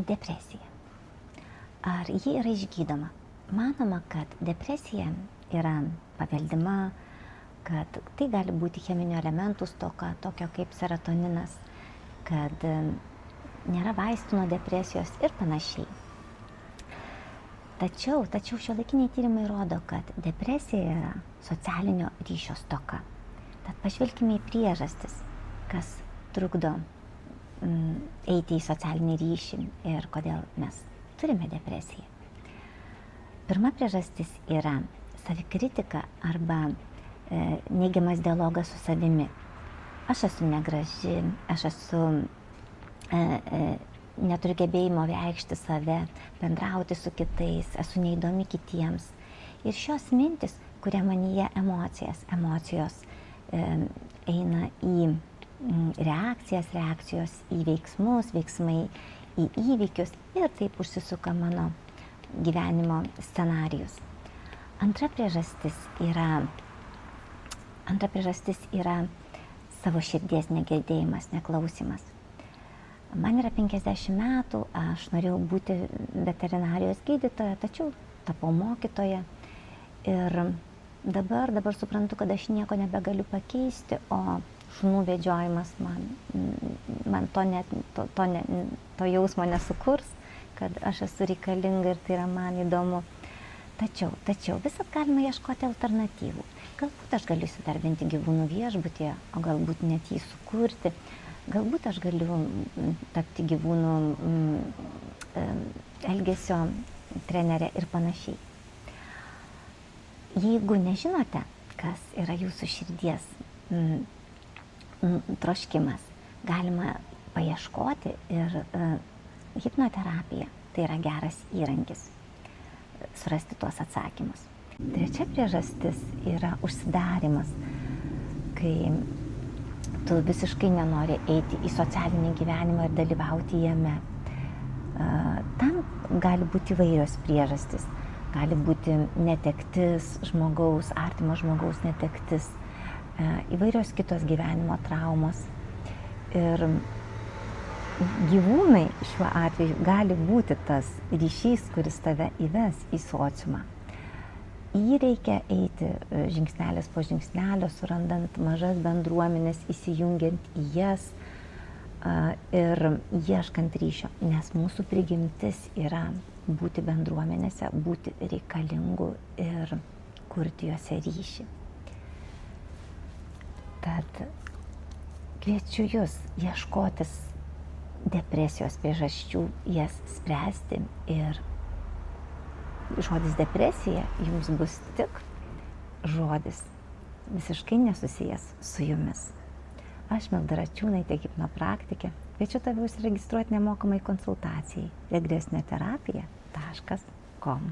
Depresija. Ar ji yra išgydoma? Manoma, kad depresija yra paveldima, kad tai gali būti cheminių elementų stoka, tokio kaip serotoninas, kad nėra vaistų nuo depresijos ir panašiai. Tačiau šiuolaikiniai tyrimai rodo, kad depresija yra socialinio ryšio stoka. Tad pažvelkime į priežastis, kas trukdo eiti į socialinį ryšį ir kodėl mes turime depresiją. Pirma priežastis yra savikritika arba neigiamas dialogas su savimi. Aš esu negraži, aš neturiu gebėjimo reikšti save, bendrauti su kitais, esu neįdomi kitiems. Ir šios mintis kuria manyje emocijos eina į reakcijos į veiksmus, veiksmai į įvykius ir taip užsisuka mano gyvenimo scenarijus. Antra priežastis yra savo širdies negirdėjimas, neklausimas. Man yra 50 metų, aš norėjau būti veterinarijos gydytoja, tačiau tapau mokytoja ir dabar suprantu, kad aš nieko nebegaliu pakeisti, o šunų vedžiojimas man to jausmo nesukurs, kad aš esu reikalinga ir tai yra man įdomu. Tačiau visat galima ieškoti alternatyvų. Galbūt aš galiu įsidarbinti gyvūnų viešbutyje, o galbūt net jį sukurti. Galbūt aš galiu tapti gyvūnų elgesio trenerė ir panašiai. Jeigu nežinote, kas yra jūsų širdies troškimas, galima paieškoti ir hipnoterapija tai yra geras įrankis surasti tuos atsakymus. Trečia priežastis yra užsidarimas, kai tu visiškai nenori eiti į socialinį gyvenimą ir dalyvauti jame. Tam gali būti įvairios priežastys. Gali būti netektis žmogaus, artimo žmogaus netektis, įvairios kitos gyvenimo traumos. Ir gyvūnai šiuo atveju gali būti tas ryšys, kuris tave įves į sociumą. Į jį reikia eiti žingsnelis po žingsnelio, surandant mažas bendruomenės, įsijungiant į jas ir ieškant ryšio, nes mūsų prigimtis yra būti bendruomenėse, būti reikalingu ir kurti juose ryšį. Tad kviečiu jus ieškotis depresijos priežasčių, jas spręsti ir žodis depresija jums bus tik žodis, visiškai nesusijęs su jumis. Aš Milda Račiūnaitė, hipnopraktikė, kviečiu tave užsiregistruoti nemokamai konsultacijai regresinėterapija.com.